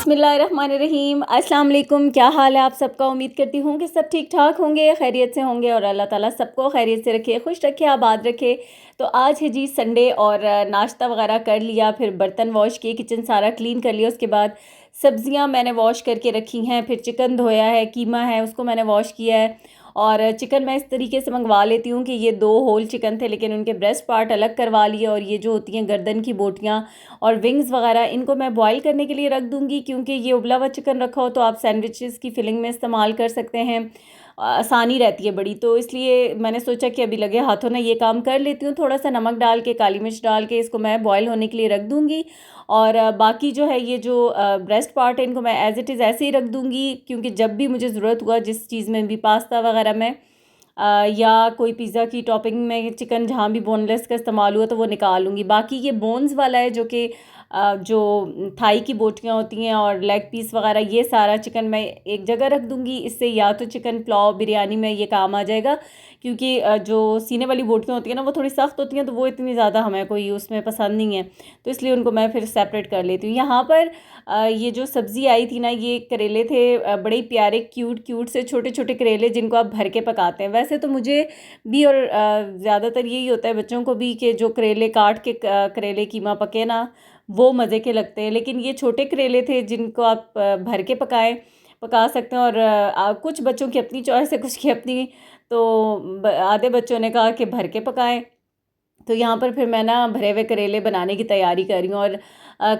बिस्मिल्लाहिर्रहमानिर्रहीम। अस्सलाम वालेकुम। क्या हाल है आप सबका? उम्मीद करती हूँ कि सब ठीक ठाक होंगे, खैरियत से होंगे और अल्लाह ताला सबको खैरियत से रखे, खुश रखे, आबाद रखे। तो आज है जी संडे और नाश्ता वगैरह कर लिया, फिर बर्तन वॉश किए, किचन सारा क्लीन कर लिया। उसके बाद सब्जियां मैंने वॉश करके रखी हैं, फिर चिकन धोया है, कीमा है उसको मैंने वॉश किया है। और चिकन मैं इस तरीके से मंगवा लेती हूँ कि ये 2 होल चिकन थे, लेकिन उनके ब्रेस्ट पार्ट अलग करवा लिए, और ये जो होती हैं गर्दन की बोटियाँ और विंग्स वगैरह, इनको मैं बॉईल करने के लिए रख दूँगी, क्योंकि ये उबला हुआ चिकन रखा हो तो आप सैंडविचेस की फिलिंग में इस्तेमाल कर सकते हैं। आसानी रहती है बड़ी, तो इसलिए मैंने सोचा कि अभी लगे हाथों ना ये काम कर लेती हूँ। थोड़ा सा नमक डाल के, काली मिर्च डाल के इसको मैं बॉईल होने के लिए रख दूँगी। और बाकी जो है ये जो ब्रेस्ट पार्ट है, इनको मैं एज़ इट इज़ ऐसे ही रख दूँगी, क्योंकि जब भी मुझे ज़रूरत हुआ जिस चीज़ में भी, पास्ता वगैरह में या कोई पिज़्ज़ा की टॉपिंग में चिकन जहाँ भी बोनलेस का इस्तेमाल हुआ तो वो निकाल लूँगी। बाकी ये बोन्स वाला है जो कि जो थाई की बोटियाँ होती हैं और लेग पीस वगैरह, ये सारा चिकन मैं एक जगह रख दूँगी। इससे या तो चिकन पुलाव बिरयानी में ये काम आ जाएगा, क्योंकि जो सीने वाली बोटियाँ होती हैं ना वो थोड़ी सख्त होती हैं, तो वो इतनी ज़्यादा हमें कोई उसमें पसंद नहीं है, तो इसलिए उनको मैं फिर सेपरेट कर लेती हूँ। यहाँ पर ये जो सब्ज़ी आई थी ना, ये करेले थे, बड़े ही प्यारे क्यूट क्यूट से छोटे छोटे करेले, जिनको आप भर के पकाते हैं। वैसे तो मुझे भी और ज़्यादातर यही होता है बच्चों को भी, कि जो करेले काट के करेले कीमा पके ना, वो मज़े के लगते हैं। लेकिन ये छोटे करेले थे जिनको आप भर के पका सकते हैं। और कुछ बच्चों की अपनी चॉइस है, कुछ की अपनी, तो आधे बच्चों ने कहा कि भर के पकाएं। तो यहाँ पर फिर मैं ना भरे हुए करेले बनाने की तैयारी कर रही हूँ। और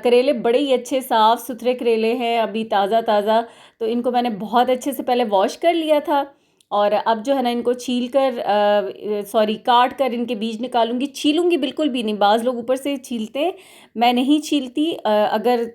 करेले बड़े ही अच्छे साफ़ सुथरे करेले हैं, अभी ताज़ा ताज़ा। तो इनको मैंने बहुत अच्छे से पहले वॉश कर लिया था, और अब जो है ना इनको छील कर, सॉरी, काट कर इनके बीज निकालूंगी। छीलूंगी बिल्कुल भी नहीं, बाज़ लोग ऊपर से छीलते हैं, मैं नहीं छीलती। अगर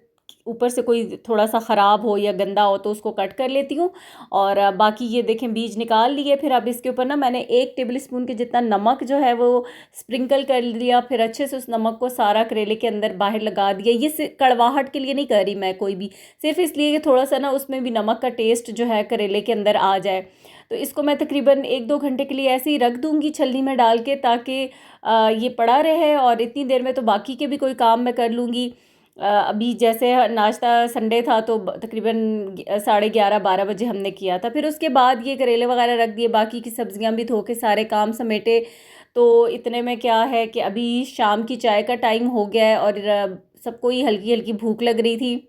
ऊपर से कोई थोड़ा सा ख़राब हो या गंदा हो तो उसको कट कर लेती हूँ। और बाकी ये देखें बीज निकाल लिए। फिर अब इसके ऊपर ना मैंने 1 टेबल स्पून के जितना नमक जो है वो स्प्रिंकल कर लिया। फिर अच्छे से उस नमक को सारा करेले के अंदर बाहर लगा दिया। ये कड़वाहट के लिए नहीं कर रही मैं कोई भी, सिर्फ इसलिए कि थोड़ा सा ना उसमें भी नमक का टेस्ट जो है करेले के अंदर आ जाए। तो इसको मैं तकरीबन 1-2 घंटे के लिए ऐसे ही रख दूँगी छलनी में डाल के, ताकि ये पड़ा रहे। और इतनी देर में तो बाकी के भी कोई काम मैं कर लूँगी। अभी जैसे नाश्ता संडे था तो तकरीबन 11:30-12 बजे हमने किया था। फिर उसके बाद ये करेले वगैरह रख दिए, बाकी की सब्जियां भी धो के सारे काम समेटे। तो इतने में क्या है कि अभी शाम की चाय का टाइम हो गया है, और सबको ही हल्की हल्की भूख लग रही थी।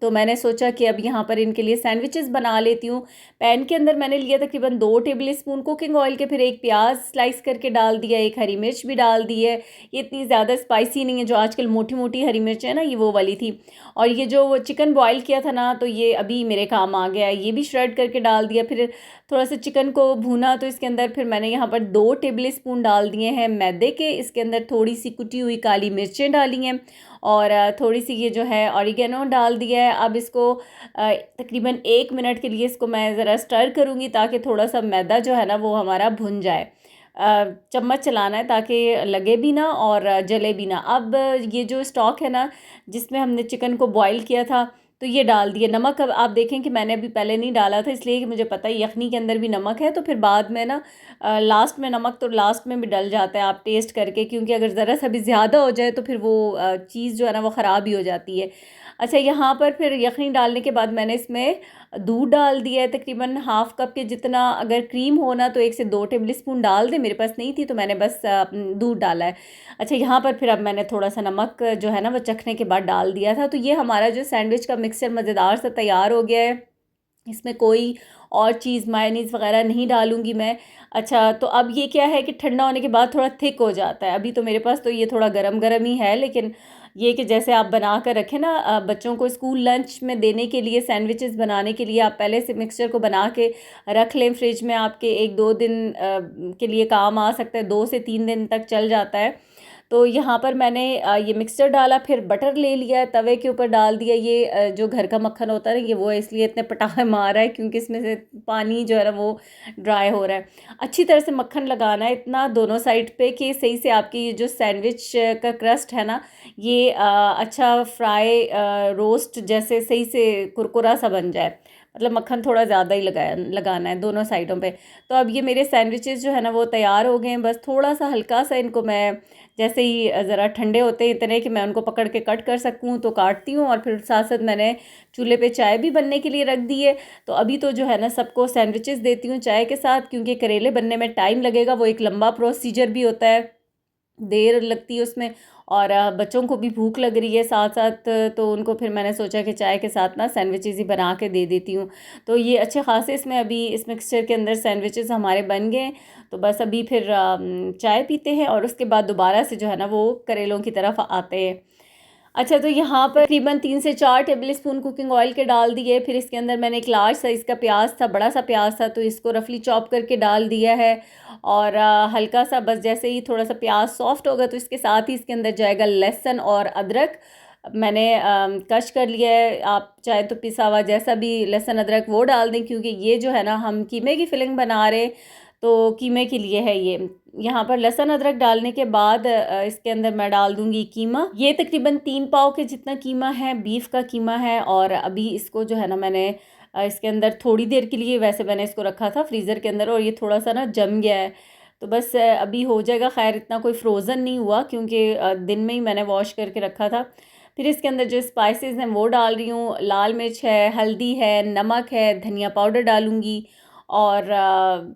तो मैंने सोचा कि अब यहाँ पर इनके लिए सैंडविचेस बना लेती हूँ। पैन के अंदर मैंने लिया तकरीबन 2 टेबल स्पून कुकिंग ऑयल के, फिर एक प्याज स्लाइस करके डाल दिया, एक हरी मिर्च भी डाल दी है। ये इतनी ज़्यादा स्पाइसी नहीं है, जो आजकल मोटी मोटी हरी मिर्च है ना, ये वो वाली थी। और ये जो चिकन बॉईल किया था ना, तो ये अभी मेरे काम आ गया है, ये भी श्रेड करके डाल दिया। फिर थोड़ा सा चिकन को भूना, तो इसके अंदर फिर मैंने यहाँ पर 2 टेबल स्पून डाल दिए हैं मैदे के। इसके अंदर थोड़ी सी कुटी हुई काली मिर्चें डाली हैं, और थोड़ी सी ये जो है ऑरिगेनो डाल दिया है। अब इसको तकरीबन 1 मिनट के लिए इसको मैं ज़रा स्टर करूँगी, ताकि थोड़ा सा मैदा जो है ना वो हमारा भुन जाए। चम्मच चलाना है ताकि लगे भी ना और जले भी ना। अब ये जो स्टॉक है ना, जिसमें हमने चिकन को बॉईल किया था, तो ये डाल दिए। नमक अब आप देखें कि मैंने अभी पहले नहीं डाला था, इसलिए कि मुझे पता है यखनी के अंदर भी नमक है। तो फिर बाद में ना लास्ट में नमक तो लास्ट में भी डल जाता है, आप टेस्ट करके, क्योंकि अगर ज़रा सा भी ज़्यादा हो जाए तो फिर वो चीज़ जो है ना वो ख़राब ही हो जाती है। अच्छा, यहाँ पर फिर यखनी डालने के बाद मैंने इसमें दूध डाल दिया है, तकरीबन हाफ़ कप के जितना। अगर क्रीम हो ना तो 1 से 2 टेबल स्पून डाल दें, मेरे पास नहीं थी तो मैंने बस दूध डाला है। अच्छा, यहाँ पर फिर अब मैंने थोड़ा सा नमक जो है ना वो चखने के बाद डाल दिया था। तो ये हमारा जो सैंडविच का मिक्सचर मज़ेदार सा तैयार हो गया है। इसमें कोई और चीज़ मायोनीज़ वगैरह नहीं डालूँगी मैं। अच्छा, तो अब ये क्या है कि ठंडा होने के बाद थोड़ा थिक हो जाता है। अभी तो मेरे पास तो ये थोड़ा गरम गरम ही है, लेकिन ये कि जैसे आप बना कर रखें ना, बच्चों को स्कूल लंच में देने के लिए, सैंडविचेस बनाने के लिए आप पहले से मिक्सचर को बना के रख लें फ्रिज में, आपके 1-2 दिन के लिए काम आ सकता है, 2 से 3 दिन तक चल जाता है। तो यहाँ पर मैंने ये मिक्सचर डाला, फिर बटर ले लिया, तवे के ऊपर डाल दिया। ये जो घर का मक्खन होता है ना, ये वो है, इसलिए इतने पटाखे मार रहा है क्योंकि इसमें से पानी जो है ना वो ड्राई हो रहा है। अच्छी तरह से मक्खन लगाना है इतना दोनों साइड पे, कि सही से आपकी ये जो सैंडविच का क्रस्ट है ना, ये अच्छा फ्राई रोस्ट जैसे सही से कुरकुरा सा बन जाए। मतलब मक्खन थोड़ा ज़्यादा ही लगाना है दोनों साइडों पे। तो अब ये मेरे सैंडविचेस जो है ना वो तैयार हो गए हैं। बस थोड़ा सा हल्का सा इनको मैं जैसे ही ज़रा ठंडे होते हैं इतने कि मैं उनको पकड़ के कट कर सकूँ तो काटती हूँ। और फिर साथ साथ मैंने चूल्हे पे चाय भी बनने के लिए रख दी है। तो अभी तो जो है ना सबको सैंडविचेस देती हूँ चाय के साथ, क्योंकि करेले बनने में टाइम लगेगा, वो एक लंबा प्रोसीजर भी होता है, देर लगती है उसमें। और बच्चों को भी भूख लग रही है साथ साथ, तो उनको फिर मैंने सोचा कि चाय के साथ ना सैंडविचेस ही बना के दे देती हूँ। तो ये अच्छे खासे इसमें अभी इस मिक्सचर के अंदर सैंडविचेस हमारे बन गए। तो बस अभी फिर चाय पीते हैं और उसके बाद दोबारा से जो है ना वो करेलों की तरफ आते हैं। अच्छा, तो यहाँ पर तकरीबन 3 से 4 टेबल स्पून कुकिंग ऑयल के डाल दिए। फिर इसके अंदर मैंने एक लार्ज साइज़ का प्याज था, बड़ा सा प्याज था, तो इसको रफली चॉप करके डाल दिया है। और हल्का सा बस जैसे ही थोड़ा सा प्याज सॉफ्ट होगा तो इसके साथ ही इसके अंदर जाएगा लहसुन और अदरक। मैंने कश कर लिया है, आप चाहे तो पिसा हुआ जैसा भी लहसुन अदरक वो डाल दें, क्योंकि ये जो है ना हम कीमे की फिलिंग बना रहे, तो कीमे के लिए है ये। यहाँ पर लहसुन अदरक डालने के बाद इसके अंदर मैं डाल दूँगी कीमा। ये तकरीबन 3 पाव के जितना कीमा है, बीफ का कीमा है। और अभी इसको जो है ना मैंने इसके अंदर थोड़ी देर के लिए, वैसे मैंने इसको रखा था फ्रीज़र के अंदर और ये थोड़ा सा ना जम गया है, तो बस अभी हो जाएगा। खैर इतना कोई फ्रोज़न नहीं हुआ, क्योंकि दिन में ही मैंने वॉश करके रखा था। फिर इसके अंदर जो स्पाइसेस हैं वो डाल रही हूँ, लाल मिर्च है, हल्दी है, नमक है, धनिया पाउडर डालूँगी। और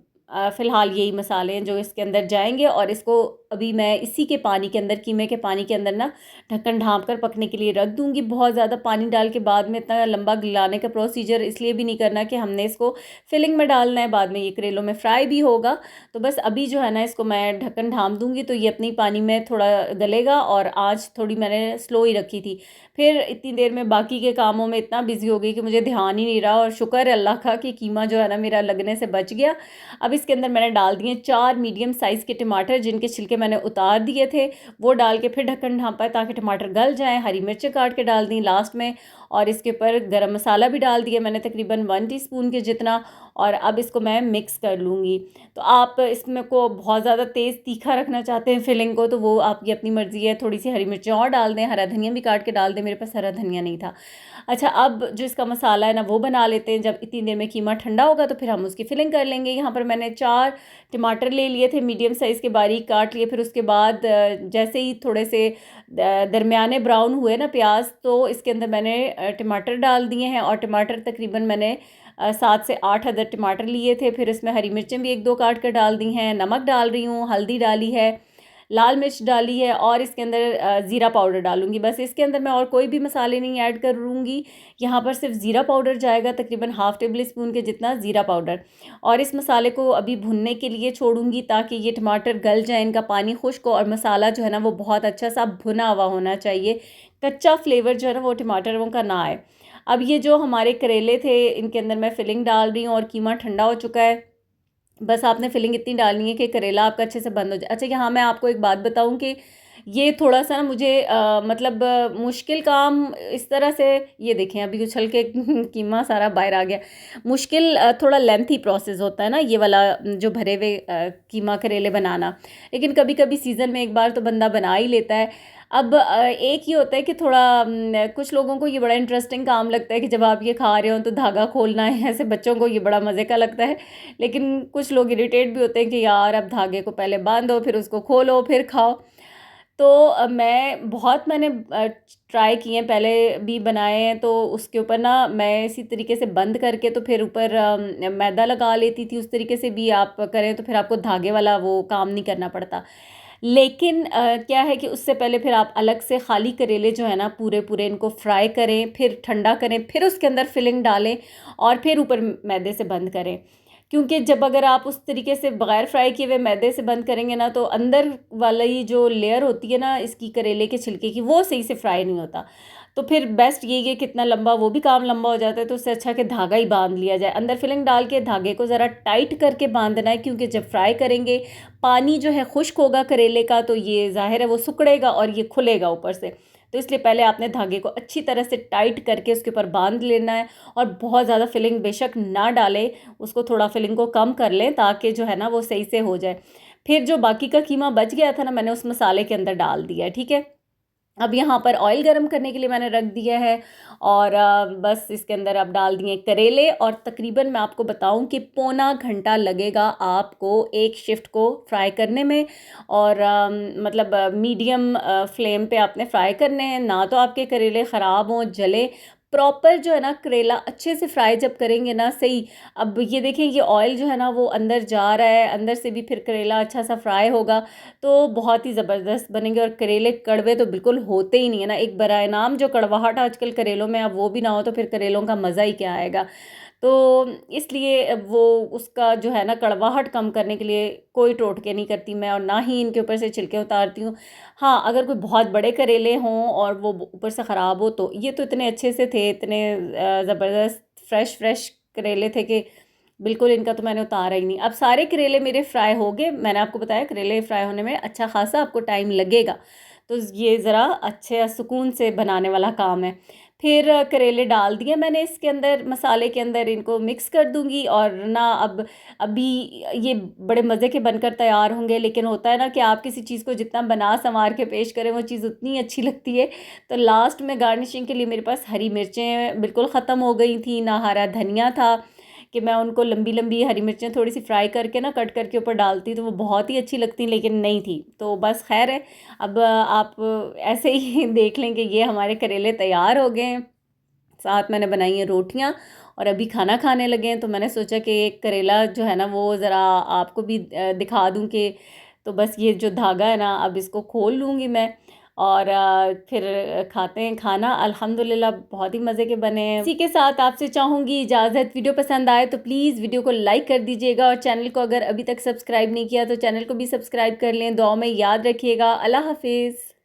फ़िलहाल यही मसाले हैं जो इसके अंदर जाएंगे। और इसको अभी मैं इसी के पानी के अंदर, कीमे के पानी के अंदर ना ढक्कन ढाँप कर पकने के लिए रख दूँगी। बहुत ज़्यादा पानी डाल के बाद में इतना लंबा गलाने का प्रोसीजर इसलिए भी नहीं करना कि हमने इसको फिलिंग में डालना है, बाद में ये करेलों में फ्राई भी होगा। तो बस अभी जो है ना इसको मैं ढक्कन ढाँप दूँगी तो ये अपनी पानी में थोड़ा गलेगा। और आँच थोड़ी मैंने स्लो ही रखी थी। फिर इतनी देर में बाकी के कामों में इतना बिज़ी हो गई कि मुझे ध्यान ही नहीं रहा। और शुक्र है अल्लाह का कि कीमा जो है ना मेरा लगने से बच गया। अब इसके अंदर मैंने डाल दिए 4 मीडियम साइज़ के टमाटर, जिनके छिलके मैंने उतार दिए थे, वो डाल के फिर ढक्कन ढाँपा ताकि टमाटर गल जाएँ। हरी मिर्चें काट के डाल दी लास्ट में। और इसके ऊपर गरम मसाला भी डाल दिया मैंने तकरीबन 1 टीस्पून के जितना। और अब इसको मैं मिक्स कर लूँगी। तो आप इसमें को बहुत ज़्यादा तेज़ तीखा रखना चाहते हैं फिलिंग को, तो वो आपकी अपनी मर्ज़ी है। थोड़ी सी हरी मिर्चें और डाल दें, हरा धनिया भी काट के डाल दें, मेरे पास हरा धनिया नहीं था। अच्छा, अब जो इसका मसाला है ना वो बना लेते हैं। जब इतनी देर में कीमा ठंडा होगा तो फिर हम उसकी फिलिंग कर लेंगे। यहाँ पर मैंने 4 टमाटर ले लिए थे, मीडियम साइज़ के, बारीक काट लिए। फिर उसके बाद जैसे ही थोड़े से दरमियाने ब्राउन हुए ना प्याज, तो इसके अंदर मैंने टमाटर डाल दिए हैं। और टमाटर तकरीबन मैंने 7 से 8 अदर टमाटर लिए थे। फिर इसमें हरी मिर्चें भी 1-2 काट कर डाल दी हैं, नमक डाल रही हूँ, हल्दी डाली है, लाल मिर्च डाली है। और इसके अंदर ज़ीरा पाउडर डालूँगी। बस इसके अंदर मैं और कोई भी मसाले नहीं ऐड करूँगी। यहाँ पर सिर्फ ज़ीरा पाउडर जाएगा, तकरीबन हाफ़ टेबल स्पून के जितना ज़ीरा पाउडर। और इस मसाले को अभी भुनने के लिए छोड़ूंगी ताकि ये टमाटर गल जाए, इनका पानी खुश्क हो। और मसाला जो है ना वो बहुत अच्छा सा भुना हुआ होना चाहिए, कच्चा फ्लेवर जो है ना वो टमाटरों का ना आए। अब ये जो हमारे करेले थे इनके अंदर मैं फिलिंग डाल रही हूँ और कीमा ठंडा हो चुका है। बस आपने फिलिंग इतनी डालनी है कि करेला आपका अच्छे से बंद हो जाए। अच्छा, यहाँ मैं आपको एक बात बताऊँ कि ये थोड़ा सा ना मुझे मतलब मुश्किल काम इस तरह से, ये देखें अभी उछल के कीमा सारा बाहर आ गया। मुश्किल थोड़ा लेंथी प्रोसेस होता है ना ये वाला, जो भरे हुए कीमा करेले बनाना। लेकिन कभी कभी सीज़न में एक बार तो बंदा बना ही लेता है। अब एक ही होता है कि थोड़ा कुछ लोगों को ये बड़ा इंटरेस्टिंग काम लगता है कि जब आप ये खा रहे हो तो धागा खोलना है, ऐसे बच्चों को ये बड़ा मज़े का लगता है। लेकिन कुछ लोग इरिटेट भी होते हैं कि यार अब धागे को पहले बांधो, फिर उसको खोलो, फिर खाओ। तो मैंने ट्राई किए हैं, पहले भी बनाए हैं। तो उसके ऊपर ना मैं इसी तरीके से बंद करके तो फिर ऊपर मैदा लगा लेती थी। उस तरीके से भी आप करें तो फिर आपको धागे वाला वो काम नहीं करना पड़ता। लेकिन क्या है कि उससे पहले फिर आप अलग से खाली करेले जो है ना पूरे पूरे इनको फ्राई करें, फिर ठंडा करें, फिर उसके अंदर फिलिंग डालें और फिर ऊपर मैदे से बंद करें। क्योंकि जब अगर आप उस तरीके से बगैर फ्राई किए हुए मैदे से बंद करेंगे ना तो अंदर वाली जो लेयर होती है ना इसकी करेले के छिलके की, वो सही से फ्राई नहीं होता। तो फिर बेस्ट यही है, कितना लंबा वो भी काम लंबा हो जाता है, तो उससे अच्छा कि धागा ही बांध लिया जाए। अंदर फिलिंग डाल के धागे को ज़रा टाइट करके बांधना है, क्योंकि जब फ्राई करेंगे पानी जो है खुश्क होगा करेले का, तो ये ज़ाहिर है वो सिकुड़ेगा और ये खुलेगा ऊपर से। तो इसलिए पहले आपने धागे को अच्छी तरह से टाइट करके उसके ऊपर बांध लेना है। और बहुत ज़्यादा फिलिंग बेशक ना डालें, उसको थोड़ा फिलिंग को कम कर लें ताकि जो है ना वो सही से हो जाए। फिर जो बाकी का कीमा बच गया था ना मैंने उस मसाले के अंदर डाल दिया, ठीक है। अब यहाँ पर ऑयल गरम करने के लिए मैंने रख दिया है और बस इसके अंदर अब डाल दिए करेले और तकरीबन मैं आपको बताऊं कि पौना घंटा लगेगा आपको एक शिफ्ट को फ्राई करने में। और मतलब मीडियम फ्लेम पे आपने फ्राई करने हैं, ना तो आपके करेले ख़राब हों, जले प्रॉपर जो है ना करेला अच्छे से फ्राई जब करेंगे ना सही। अब ये देखें ये ऑयल जो है ना वो अंदर जा रहा है, अंदर से भी फिर करेला अच्छा सा फ्राई होगा तो बहुत ही ज़बरदस्त बनेंगे। और करेले कड़वे तो बिल्कुल होते ही नहीं है ना, एक बराए नाम जो कड़वाहट आजकल करेलों में, अब वो भी ना हो तो फिर करेलों का मज़ा ही क्या आएगा। तो इसलिए वो उसका जो है ना कड़वाहट कम करने के लिए कोई टोटके नहीं करती मैं, और ना ही इनके ऊपर से छिलके उतारती हूँ। हाँ, अगर कोई बहुत बड़े करेले हों और वो ऊपर से ख़राब हो तो ये तो इतने अच्छे से थे, इतने ज़बरदस्त फ्रेश फ्रेश करेले थे कि बिल्कुल इनका तो मैंने उतारा ही नहीं। अब सारे करेले मेरे फ्राई हो गए, मैंने आपको बताया करेले फ्राई होने में अच्छा खासा आपको टाइम लगेगा, तो ये ज़रा अच्छे सुकून से बनाने वाला काम है। फिर करेले डाल दिए मैंने इसके अंदर, मसाले के अंदर, इनको मिक्स कर दूंगी। और ना अब अभी ये बड़े मज़े के बनकर तैयार होंगे, लेकिन होता है ना कि आप किसी चीज़ को जितना बना संवार के पेश करें वो चीज़ उतनी अच्छी लगती है। तो लास्ट में गार्निशिंग के लिए मेरे पास हरी मिर्चें बिल्कुल ख़त्म हो गई थी, ना हरा धनिया था कि मैं उनको लंबी लंबी हरी मिर्चें थोड़ी सी फ्राई करके ना कट करके ऊपर डालती तो वो बहुत ही अच्छी लगती, लेकिन नहीं थी। तो बस खैर है, अब आप ऐसे ही देख लें कि ये हमारे करेले तैयार हो गए हैं। साथ मैंने बनाई हैं रोटियां और अभी खाना खाने लगे हैं, तो मैंने सोचा कि एक करेला जो है ना वो ज़रा आपको भी दिखा दूं कि, तो बस ये जो धागा है ना अब इसको खोल लूँगी मैं और फिर खाते हैं खाना। अल्हम्दुलिल्लाह बहुत ही मज़े के बने हैं। इसी के साथ आपसे चाहूँगी इजाज़त, वीडियो पसंद आए तो प्लीज़ वीडियो को लाइक कर दीजिएगा और चैनल को अगर अभी तक सब्सक्राइब नहीं किया तो चैनल को भी सब्सक्राइब कर लें। दुआ में याद रखिएगा। अल्लाह हाफिज़।